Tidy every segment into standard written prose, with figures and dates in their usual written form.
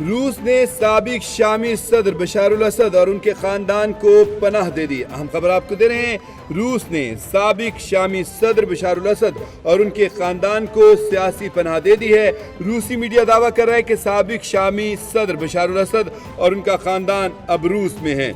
روس نے سابق شامی صدر بشار الاسد اور ان کے خاندان کو پناہ دے دی۔ اہم خبر آپ کو دے رہے ہیں، روس نے سابق شامی صدر بشار الاسد اور ان کے خاندان کو سیاسی پناہ دے دی ہے۔ روسی میڈیا دعویٰ کر رہا ہے کہ سابق شامی صدر بشار الاسد اور ان کا خاندان اب روس میں ہیں۔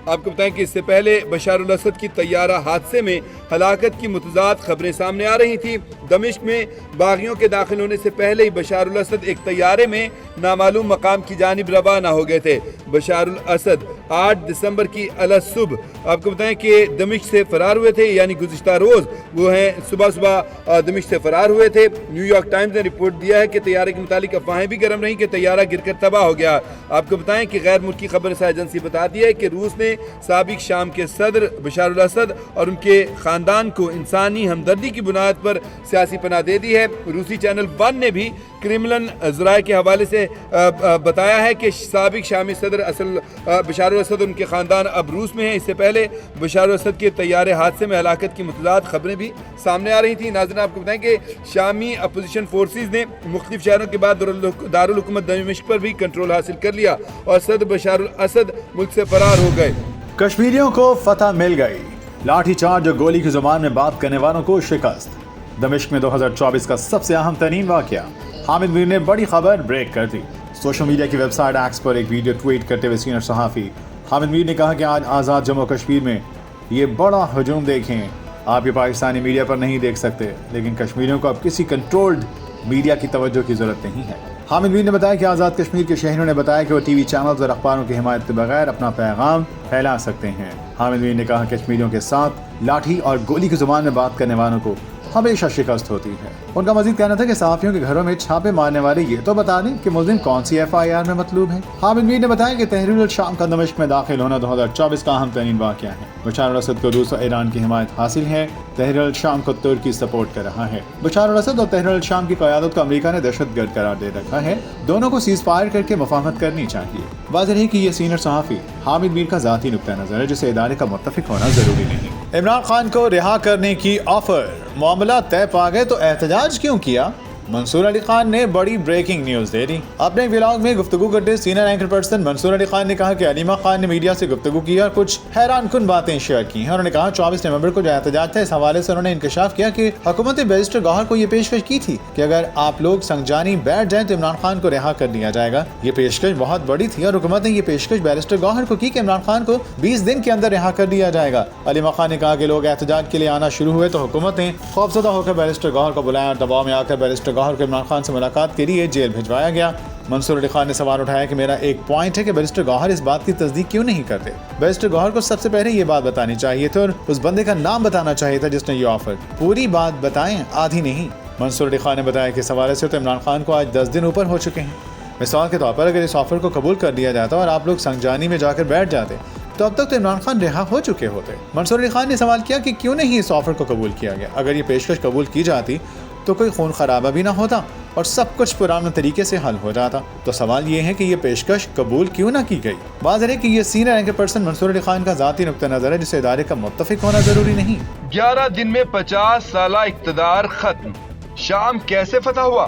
آپ کو بتائیں کہ اس سے پہلے بشار الاسد کی طیارہ حادثے میں ہلاکت کی متضاد خبریں سامنے آ رہی تھیں۔ دمشق میں باغیوں کے داخل ہونے سے پہلے ہی بشار الاسد ایک طیارے میں نامعلوم مقام کی جانب روانہ ہو گئے تھے۔ بشار الاسد 8 دسمبر کی الصبح آپ کو بتائیں کہ دمشق سے فرار ہوئے تھے، یعنی گزشتہ روز وہ ہیں صبح دمشق سے فرار ہوئے تھے۔ نیو یارک ٹائمز نے رپورٹ دیا ہے کہ طیارے کے متعلق افواہیں بھی گرم رہیں کہ طیارہ گر کر تباہ ہو گیا۔ آپ کو بتائیں کہ غیر ملکی خبر رساں ایجنسی بتاتی ہے کہ روس نے سابق شام کے صدر بشار الاسد اور ان کے خاندان کو انسانی ہمدردی کی بنیاد پر سیاسی پناہ دے دی ہے۔ روسی چینل 1 نے بھی کرملن ذرائع کے حوالے سے بتایا ہے کہ سابق شامی صدر بشار الاسد اور ان کے خاندان اب روس میں ہیں۔ اس سے پہلے بشار الاسد کے طیارے حادثے میں ہلاکت کی متضاد خبریں بھی سامنے آ رہی تھیں۔ ناظرین آپ کو بتائیں کہ شامی اپوزیشن فورسز نے مختلف شہروں کے بعد دارالحکومت دمشق پر بھی کنٹرول حاصل کر لیا اور صدر بشار الاسد ملک سے فرار ہو گئے۔ کشمیریوں کو فتح مل گئی، لاٹھی چارج اور گولی کی زبان میں بات کرنے والوں کو شکست۔ دمشق میں 2024 کا سب سے اہم ترین واقعہ، حامد میر نے بڑی خبر بریک کر دی۔ سوشل میڈیا کی ویب سائٹ ایکس پر ایک ویڈیو ٹویٹ کرتے ہوئے سینئر صحافی حامد میر نے کہا کہ آج آزاد جموں کشمیر میں یہ بڑا ہجوم دیکھیں، آپ یہ پاکستانی میڈیا پر نہیں دیکھ سکتے، لیکن کشمیریوں کو اب کسی کنٹرولڈ میڈیا کی توجہ کی ضرورت نہیں ہے۔ حامد میر نے بتایا کہ آزاد کشمیر کے شہریوں نے بتایا کہ وہ ٹی وی چینلز اور اخباروں کی حمایت کے بغیر اپنا پیغام پھیلا سکتے ہیں۔ حامد میر نے کہا کہ کشمیریوں کے ساتھ لاٹھی اور گولی کی زبان میں بات کرنے والوں کو ہمیشہ شکست ہوتی ہے۔ ان کا مزید کہنا تھا کہ صحافیوں کے گھروں میں چھاپے مارنے والے یہ تو بتا دیں کہ ملزم کون سی FIR میں مطلوب ہے۔ حامد میر نے بتایا کہ تحریر الشام کا دمشق میں داخل ہونا 2024 کا اہم ترین واقعہ ہے۔ بشار الاسد کو روس اور ایران کی حمایت حاصل ہے، تحریر الشام کو ترکی سپورٹ کر رہا ہے۔ بشار الاسد اور تحریر الشام کی قیادت کو امریکہ نے دہشت گرد قرار دے رکھا ہے، دونوں کو سیز فائر کر کے مفاہمت کرنی چاہیے۔ واضح ہے کہ یہ سینئر صحافی حامد میر کا ذاتی نقطہ نظر ہے جسے ادارے کا متفق ہونا ضروری نہیں۔ عمران خان کو رہا کرنے کی آفر، معاملہ طے پا گئے تو احتجاج کیوں کیا؟ منصور علی خان نے بڑی بریکنگ نیوز دے دی۔ اپنے ولاگ میں گفتگو کرتے سینئر اینکر پرسن منصور علی خان نے کہا کہ علیمہ خان نے میڈیا سے گفتگو کی اور کچھ حیران کن باتیں شیئر کی ہیں۔ انہوں نے کہا 24 نومبر کو جو احتجاج تھا، اس حوالے سے انہوں نے انکشاف کیا کہ حکومت بیرسٹر گوہر کو یہ پیشکش کی تھی کہ اگر آپ لوگ سنجانی بیٹھ جائیں تو عمران خان کو رہا کر دیا جائے گا۔ یہ پیشکش بہت بڑی تھی اور حکومت نے یہ پیشکش بیرسٹر گوہر کو کی کہ عمران خان کو 20 دن کے اندر رہا کر دیا جائے گا۔ علیمہ خان نے کہا کہ لوگ احتجاج کے لیے آنا شروع ہوئے تو حکومت نے خوفزدہ ہو کر بیرسٹر گوہر کو بلایا اور دباؤ میں آ کر بیرسٹر گوہر کو عمران خان سے ملاقات کے لیے جیل بھجوایا گیا۔ منصور علی خان نے سوال اٹھایا کہ میرا ایک پوائنٹ ہے کہ بیرسٹر گوہر اس بات کی تصدیق کیوں نہیں کرتے؟ بیرسٹر گوہر کو سب سے پہلے یہ بات بتانی چاہیے تھی اور اس بندے کا نام بتانا چاہیے تھا جس نے یہ آفر، پوری بات بتائیں، آدھی نہیں۔ منصور علی خان نے بتایا کہ اس حوالے سے تو عمران خان کو آج 10 دن اوپر ہو چکے ہیں۔ مثال کے طور پر اگر اس آفر کو قبول کر دیا جاتا اور آپ لوگ سنجانی میں جا کر بیٹھ جاتے تو اب تک تو عمران خان رہا ہو چکے ہوتے۔ منصور علی خان نے سوال کیا کہ کیوں نہیں اس آفر کو قبول کیا گیا؟ اگر یہ پیشکش قبول کی جاتی تو کوئی خون خرابہ بھی نہ ہوتا اور سب کچھ پرانے طریقے سے حل ہو جاتا۔ تو سوال یہ ہے کہ یہ پیشکش قبول کیوں نہ کی گئی؟ واضح ہے کہ یہ سینئر اینکر پرسن منصور علی خان کا ذاتی نقطہ نظر ہے جسے ادارے کا متفق ہونا ضروری نہیں۔ 11 دن میں 50 سالہ اقتدار ختم، شام کیسے فتح ہوا؟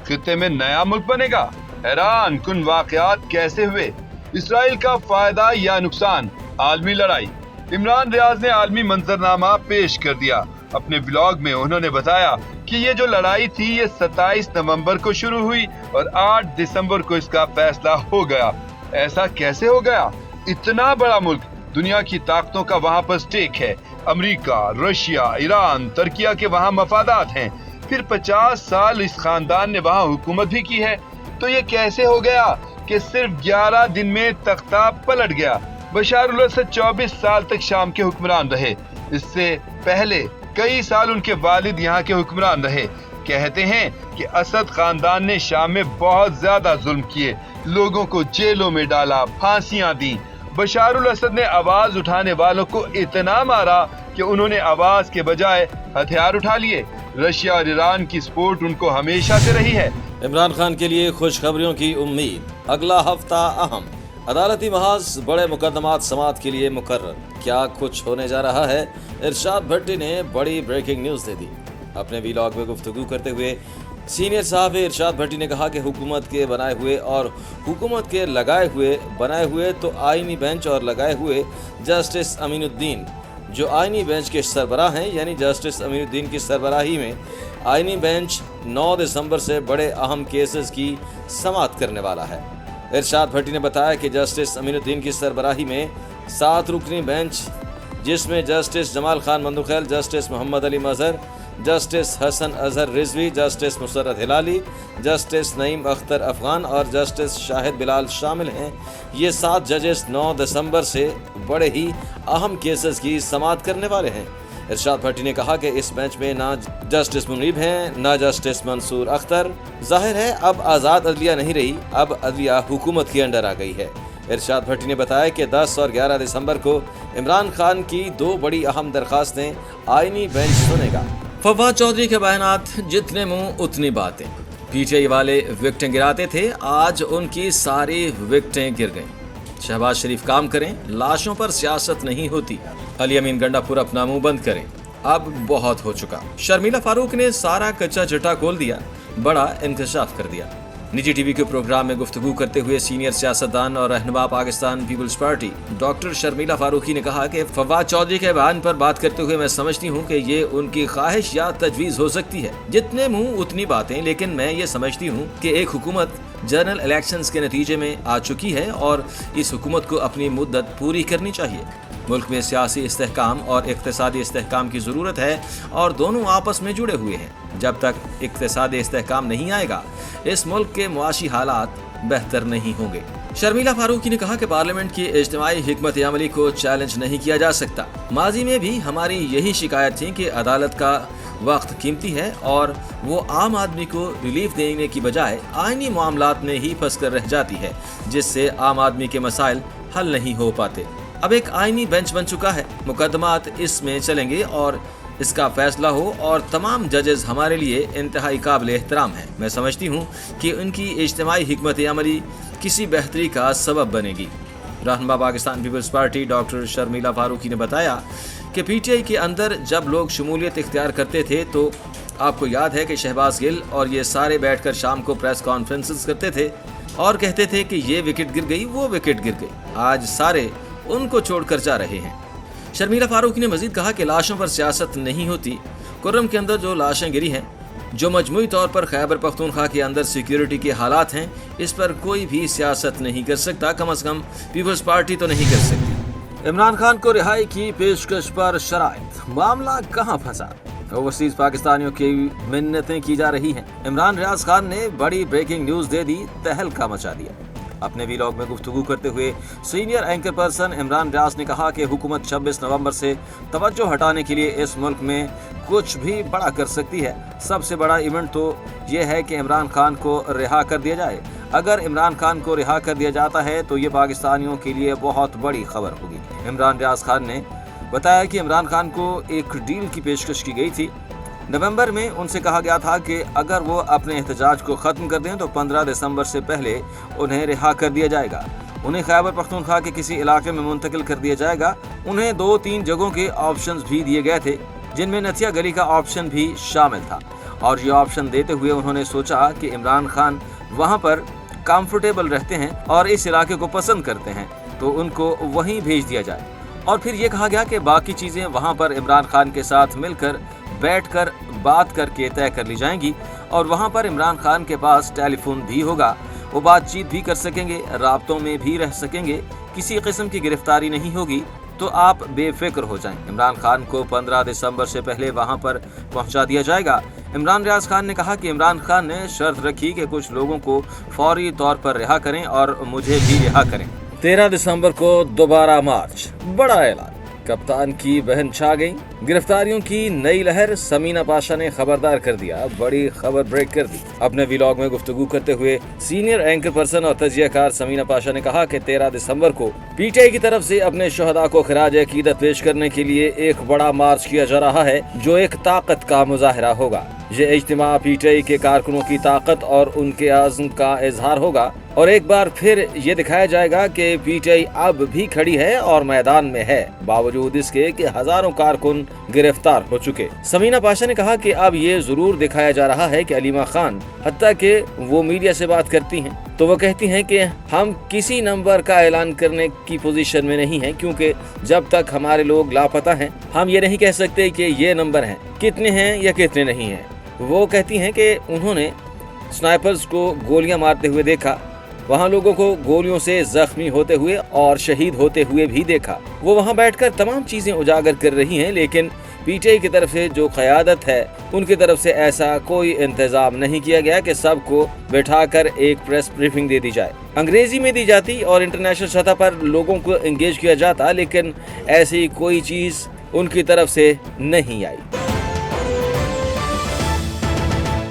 خطے میں نیا ملک بنے گا؟ حیران کن واقعات کیسے ہوئے؟ اسرائیل کا فائدہ یا نقصان؟ عالمی لڑائی؟ عمران ریاض نے عالمی منظرنامہ پیش کر دیا۔ اپنے ولاگ میں انہوں نے بتایا کہ یہ جو لڑائی تھی یہ 27 نومبر کو شروع ہوئی اور 8 دسمبر کو اس کا فیصلہ ہو گیا۔ ایسا کیسے ہو گیا؟ اتنا بڑا ملک، دنیا کی طاقتوں کا وہاں پر سٹیک ہے، امریکہ، رشیا، ایران، ترکیہ کے وہاں مفادات ہیں، پھر 50 سال اس خاندان نے وہاں حکومت بھی کی ہے، تو یہ کیسے ہو گیا کہ صرف 11 دن میں تختہ پلٹ گیا؟ بشار الاسد 24 سال تک شام کے حکمران رہے، اس سے پہلے کئی سال ان کے والد یہاں کے حکمران رہے۔ کہتے ہیں کہ اسد خاندان نے شام میں بہت زیادہ ظلم کیے، لوگوں کو جیلوں میں ڈالا، پھانسیاں دیں۔ بشار الاسد نے آواز اٹھانے والوں کو اتنا مارا کہ انہوں نے آواز کے بجائے ہتھیار اٹھا لیے۔ رشیا اور ایران کی سپورٹ ان کو ہمیشہ سے رہی ہے۔ عمران خان کے لیے خوشخبریوں کی امید، اگلا ہفتہ اہم عدالتی محاذ، بڑے مقدمات سماعت کے لیے مقرر۔ کیا کچھ ہونے جا رہا ہے؟ ارشاد بھٹی نے بڑی بریکنگ نیوز دے دی۔ اپنے ویلاگ میں گفتگو کرتے ہوئے सीनियर साहब इरशाद भट्टी ने कहा कि हुकूमत के बनाए हुए और हुकूमत के बनाए हुए तो आईनी बेंच और लगाए हुए जस्टिस अमीनुद्दीन जो आईनी बेंच के सरबराह हैं, यानी जस्टिस अमीनुद्दीन की सरबराही में आईनी बेंच 9 दिसंबर से बड़े अहम केसेस की समाअत करने वाला है। इरशाद भट्टी ने बताया कि जस्टिस अमीनुद्दीन की सरबराही में 7 रुकनी बेंच जिसमें justice Jamal Khan Mandokhail, justice Mohammad Ali Mazhar, justice Hasan Azhar Rizvi, justice Musarrat Hilali, justice Naeem Akhtar Afghan और जस्टिस शाहिद बिलाल शामिल हैं। ये 7 जजेस 9 दिसंबर से बड़े ही अहम केसेस की समाअत करने वाले हैं। इरशाद भट्टी ने कहा कि इस बेंच में ना जस्टिस मुनीब हैं, ना जस्टिस मंसूर अख्तर। जाहिर है अब आज़ाद अदलिया नहीं रही, अब अदलिया हुकूमत के अंडर आ गई है। इरशाद भट्टी ने बताया कि 10 और 11 दिसंबर को इमरान खान की 2 बड़ी अहम दरखास्तें आईनी बेंच सुनेगा। फवाद चौधरी के बयानात, जितने मुंह उतनी बातें। पीटीआई वाले विकेटें गिराते थे, आज उनकी सारी विकेटें गिर गईं। शहबाज शरीफ काम करें, लाशों पर सियासत नहीं होती। अली अमीन गंडापुर अपना मुंह बंद करें, अब बहुत हो चुका। शर्मिला फारूक ने सारा कच्चा चिट्ठा खोल दिया, बड़ा इंकशाफ कर दिया। निजी टीवी के प्रोग्राम में गुफ्तगू करते हुए सीनियर सियासतदान और रहनुमा Pakistan Peoples Party doctor Sharmila Farooqui ने कहा कि फवाद चौधरी के बयान पर बात करते हुए मैं समझती हूँ कि ये उनकी ख्वाहिश या तजवीज़ हो सकती है, जितने मुंह उतनी बातें, लेकिन मैं ये समझती हूँ कि एक हुकूमत जनरल इलेक्शंस के नतीजे में आ चुकी है और इस हुकूमत को अपनी मुद्दत पूरी करनी चाहिए। मुल्क में सियासी इस्तेहकाम और इक्तिसादी इस्तेहकाम की ज़रूरत है और दोनों आपस में जुड़े हुए हैं। जब तक इक्तिसादी इस्तेहकाम नहीं आएगा, इस मुल्क के मुआशी हालात बेहतर नहीं होंगे। शर्मिला फारूकी ने कहा कि पार्लियामेंट की इज्तिमाई हिकमत अमली को चैलेंज नहीं किया जा सकता। माजी में भी हमारी यही शिकायत थी कि अदालत का वक्त कीमती है और वो आम आदमी को रिलीफ देने की बजाय आईनी मामलात में ही फंस कर रह जाती है, जिससे आम आदमी के मसाइल हल नहीं हो पाते। अब एक आईनी बेंच बन चुका है, मुकदमात इसमें चलेंगे और इसका फैसला हो और तमाम जजेस हमारे लिए इंतहाई काबिल एहतराम है। मैं समझती हूँ कि उनकी इज्तिमाई हिकमत अमली किसी बेहतरी का सबब बनेगी। रहनुमा Pakistan Peoples Party doctor Sharmila Farooqui ने बताया कि पीटीआई के अंदर जब लोग शमूलियत इख्तियार करते थे तो आपको याद है कि शहबाज गिल और ये सारे बैठकर शाम को प्रेस कॉन्फ्रेंसेस करते थे और कहते थे कि ये विकेट गिर गई, वो विकेट गिर गई। आज सारे उनको छोड़कर जा रहे हैं। शर्मिला फारूकी ने मजीद कहा कि लाशों पर सियासत नहीं होती। कुर्रम के अंदर जो लाशें गिरी हैं, जो मजमूई तौर पर खैबर पख्तूनख्वा के अंदर सिक्योरिटी के हालात हैं, इस पर कोई भी सियासत नहीं कर सकता, कम अज़ कम पीपल्स पार्टी तो नहीं कर सकती। इमरान खान को रिहाई की पेशकश पर शराइत, मामला कहाँ फंसा? ओवरसीज पाकिस्तानियों की मिन्नतें की जा रही हैं। इमरान रियाज खान ने बड़ी ब्रेकिंग न्यूज़ दे दी, तहलका मचा दिया। अपने वीलॉग में गुफ्तगू करते हुए senior anchor person Imran Riaz ने कहा कि हुकूमत 26 नवंबर से तवज्जो हटाने के लिए इस मुल्क में कुछ भी बड़ा कर सकती है। सबसे बड़ा इवेंट तो ये है कि इमरान खान को रिहा कर दिया जाए। अगर इमरान खान को रिहा कर दिया जाता है तो ये पाकिस्तानियों के लिए बहुत बड़ी खबर होगी। इमरान रियाज खान ने बताया कि इमरान खान को एक डील की पेशकश की गई थी। नवंबर में उनसे कहा गया था कि अगर वो अपने एहतजाज को ख़त्म कर दें तो 15 दिसंबर से पहले उन्हें रिहा कर दिया जाएगा। उन्हें खैबर पख्तूनख्वा के किसी इलाके में मुंतकिल कर दिया जाएगा। उन्हें 2-3 जगहों के ऑप्शंस भी दिए गए थे, जिनमें नथिया गली का ऑप्शन भी शामिल था। और ये ऑप्शन देते हुए उन्होंने सोचा कि इमरान खान वहाँ पर कंफर्टेबल रहते हैं और इस इलाके को पसंद करते हैं, तो उनको वहीं भेज दिया जाए। और फिर ये कहा गया कि बाकी चीज़ें वहाँ पर इमरान खान के साथ मिलकर बैठकर बात करके तय कर ली जाएंगी। और वहाँ पर इमरान खान के पास टेलीफोन भी होगा, वो बातचीत भी कर सकेंगे, राब्तों में भी रह सकेंगे, किसी किस्म की गिरफ्तारी नहीं होगी, तो आप बेफिक्र हो जाएं। इमरान खान को 15 दिसंबर से पहले वहाँ पर पहुँचा दिया जाएगा। इमरान रियाज खान ने कहा कि इमरान खान ने शर्त रखी कि कुछ लोगों को फौरी तौर पर रिहा करें और मुझे भी रिहा करें। 13 दिसंबर को दोबारा मार्च, बड़ा ऐलान, कप्तान की बहन छा गई, गिरफ्तारियों की नई लहर। समीना पाशा ने खबरदार कर दिया, बड़ी खबर ब्रेक कर दी। अपने व्लॉग में गुफ्तगू करते हुए सीनियर एंकर पर्सन और तजियाकार समीना पाशा ने कहा कि 13 दिसंबर को पीटीआई की तरफ से अपने शुहदा को खराज अकीदत पेश करने के लिए एक बड़ा मार्च किया जा रहा है, जो एक ताकत का मुजाहरा होगा। ये इज्तिमा पीटीआई के कारकुनों की ताकत और उनके आज़म का इजहार होगा और एक बार फिर ये दिखाया जाएगा कि पीटीआई अब भी खड़ी है और मैदान में है, बावजूद इसके कि हजारों कारकुन गिरफ्तार हो चुके। समीना पाशा ने कहा कि अब ये जरूर दिखाया जा रहा है कि अलीमा खान, हत्ता कि वो मीडिया से बात करती हैं तो वो कहती हैं कि हम किसी नंबर का ऐलान करने की पोजीशन में नहीं हैं, क्योंकि जब तक हमारे लोग लापता हैं हम ये नहीं कह सकते कि ये नंबर हैं, कितने हैं या कितने नहीं हैं। वो कहती हैं कि उन्होंने स्नाइपर्स को गोलियां मारते हुए देखा, वहाँ लोगों को गोलियों से जख्मी होते हुए और शहीद होते हुए भी देखा। वो वहाँ बैठकर तमाम चीजें उजागर कर रही हैं, लेकिन पीटीआई की तरफ से जो क़यादत है उनकी तरफ से ऐसा कोई इंतजाम नहीं किया गया कि सबको बैठाकर एक प्रेस ब्रीफिंग दे दी जाए। अंग्रेजी में दी जाती और इंटरनेशनल सतह पर लोगों को एंगेज किया जाता, लेकिन ऐसी कोई चीज उनकी तरफ से नहीं आई।